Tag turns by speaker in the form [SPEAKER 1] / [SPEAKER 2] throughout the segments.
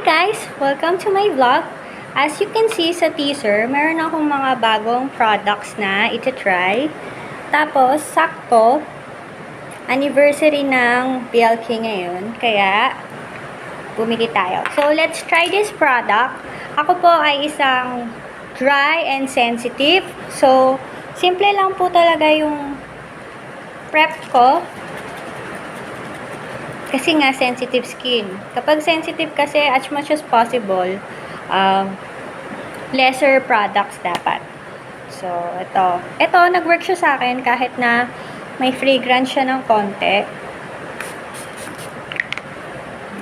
[SPEAKER 1] guys! Welcome to my vlog. As you can see sa teaser, meron akong mga bagong products na iti-try. Tapos, sakto, anniversary ng BLK ngayon. Kaya, bumili tayo. So, let's try this product. Ako po ay isang dry and sensitive. So, simple lang po talaga yung prep ko. Kasi nga, sensitive skin. Kapag sensitive kasi, as much as possible, lesser products dapat. So, ito. Ito, nag-work siya sa akin kahit na may fragrance siya ng konti.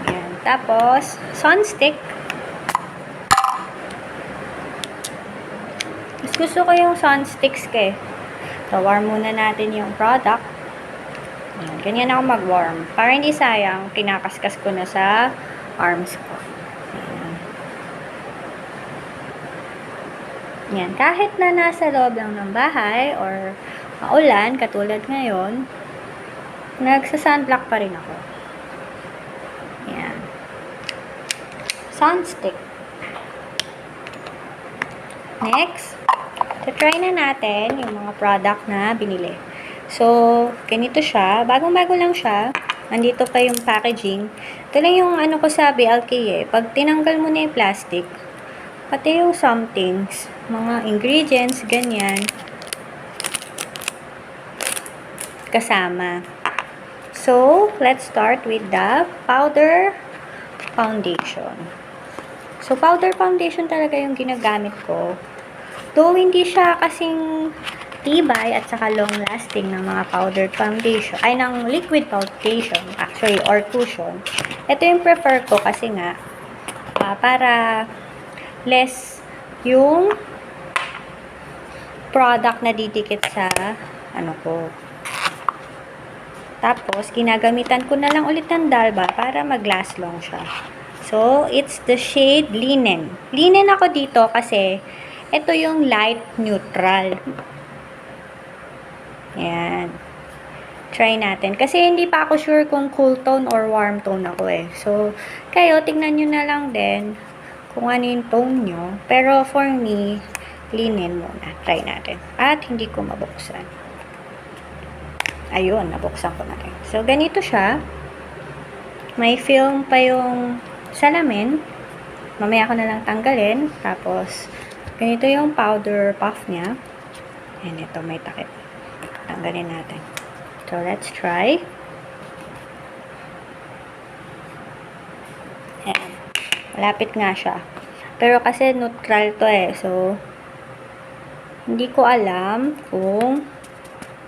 [SPEAKER 1] Ayan. Tapos, sunstick. Mas gusto ko yung sunsticks ke. So, warm muna natin yung product. Ayan, ganyan ako mag-warm. Para hindi sayang, kinakaskas ko na sa arms ko. Ayan. Ayan. Kahit na nasa loob lang ng bahay or maulan, katulad ngayon, nagsa-sunblock pa rin ako. Ayan. Sunstick. Next, try na natin yung mga product na binili. So, ganito siya. Bagong-bago lang siya. Nandito pa yung packaging. Ito lang yung ano ko sa BLK eh. Pag tinanggal mo na yung plastic, pati yung somethings, mga ingredients, ganyan, kasama. So, let's start with the powder foundation. So, powder foundation talaga yung ginagamit ko. Though, hindi siya kasing tibay at saka long-lasting ng mga powdered foundation, ay ng liquid foundation, actually, or cushion. Ito yung prefer ko kasi nga, para less yung product na didikit sa, ano ko. Tapos, ginagamitan ko na lang ulit ng Dalba para mag-last long siya. So, it's the shade Linen. Linen ako dito kasi, ito yung light neutral. Ayan. Try natin. Kasi hindi pa ako sure kung cool tone or warm tone ako eh. So, kayo, tignan nyo na lang din kung ano yung tone nyo. Pero for me, linen muna. Try natin. At hindi ko mabuksan. Ayun, nabuksan ko na rin. So, ganito siya. May film pa yung salamin. Mamaya ko na lang tanggalin. Tapos, ganito yung powder puff niya. And ito, may takip. Tanggalin natin. So, let's try. Ayan. Malapit nga siya. Pero kasi neutral to eh. So, hindi ko alam kung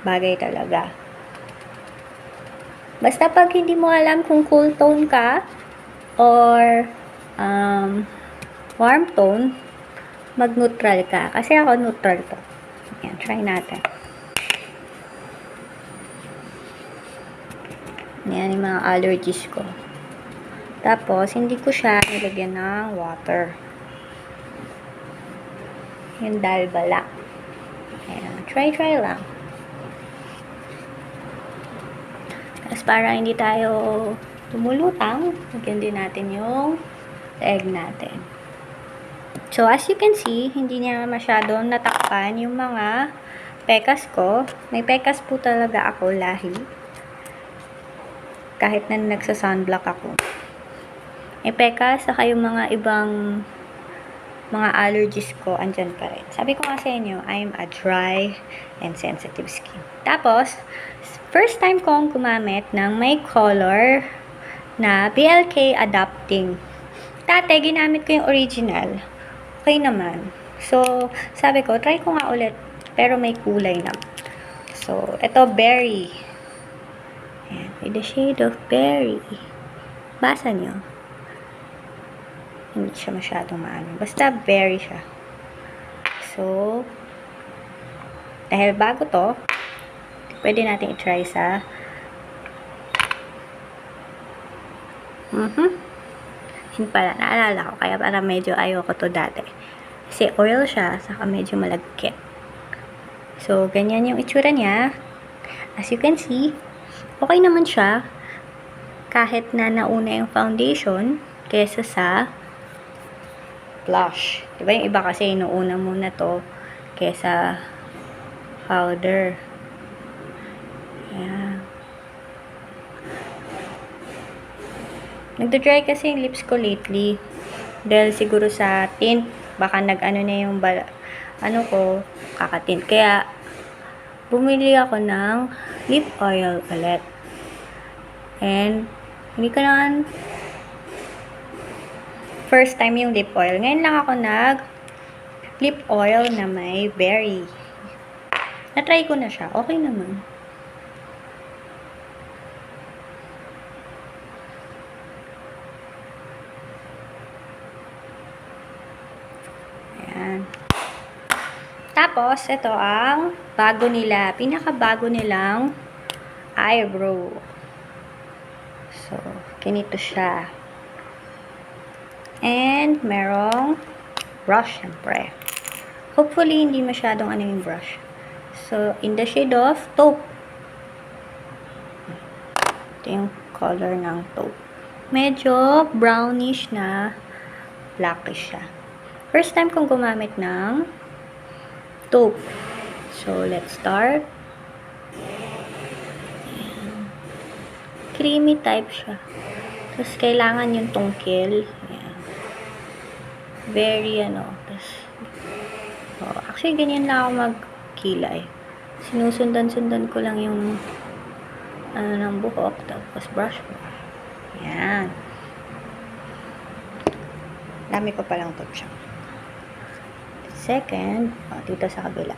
[SPEAKER 1] bagay talaga. Basta pag hindi mo alam kung cool tone ka or warm tone, mag-neutral ka. Kasi ako neutral to. Ayan, try natin. Yan yung mga allergies ko. Tapos, hindi ko siya nilagyan ng water. Yung dalbala. Ayan. Try lang. Tapos, para hindi tayo tumulutang, lagyan din natin yung egg natin. So, as you can see, hindi niya masyadong natakpan yung mga pekas ko. May pekas po talaga ako lahi. Kahit na nagsa-sunblock ako. May pekas, saka yung mga ibang mga allergies ko, andyan pa rin. Sabi ko nga sa inyo, I'm a dry and sensitive skin. Tapos, first time kong gumamit ng may color na BLK Adapting. Dati, ginamit ko yung original. Okay naman. So, sabi ko, try ko nga ulit. Pero may kulay na. So, ito, berry. Ayan, with the shade of berry. Basa nyo. Hindi siya masyadong maano. Basta berry siya. So, dahil bago to, pwede natin i-try sa yun pala, naalala ko. Kaya para medyo ayoko to dati. Kasi oil siya, saka medyo malagkit. So, ganyan yung itsura niya. As you can see, okay naman siya kahit na nauna yung foundation kesa sa blush. Diba yung iba kasi inuuna muna to kesa powder. Ayan. Nagda-dry kasi yung lips ko lately. Dahil siguro sa tint, baka nag-ano na yung ano ko, kakatint. Kaya, bumili ako ng lip oil ulit. And, hindi ko naman first time yung lip oil. Ngayon lang ako lip oil na may berry. Na-try ko na siya. Okay naman. Ayan. Tapos, ito ang pinakabago nilang eyebrow. So, ganito siya. And, merong brush, syempre. Hopefully, hindi masyadong ano yung brush. So, in the shade of taupe. Ito yung color ng taupe. Medyo brownish na blackish siya. First time kong gumamit ng taupe. So, let's start. Creamy type siya. Tapos, kailangan yung tungkil. Ayan. Very, actually, ganyan lang ako magkilay. Sinusundan-sundan ko lang yung, ng buhok. Tapos, brush mo. Ayan. Dami ko palang taupe siya. Second, dito sa kabila.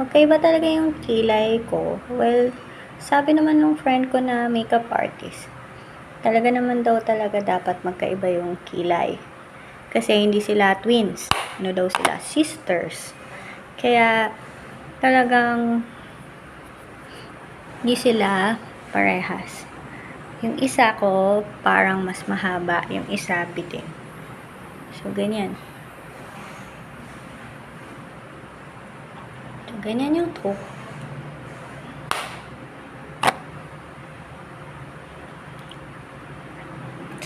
[SPEAKER 1] Okay ba talaga yung kilay ko? Well, sabi naman ng friend ko na makeup artist, talaga naman daw talaga dapat magkaiba yung kilay. Kasi hindi sila twins. Ano daw sila? Sisters. Kaya, talagang hindi sila parehas. Yung isa ko, parang mas mahaba. Yung isa, bitin. So, ganyan. So, ganyan yung taupe.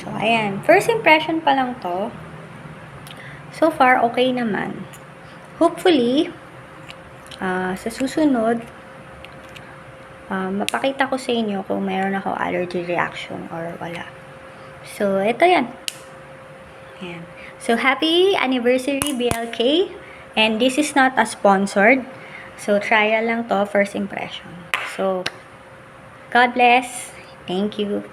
[SPEAKER 1] So, ayan. First impression pa lang to. So far, okay naman. Hopefully, sa susunod, mapakita ko sa inyo kung mayroon ako allergy reaction or wala. So, ito yan. Ayan. So, happy anniversary, BLK. And this is not a sponsored. So, trial lang to, first impression. So, God bless. Thank you.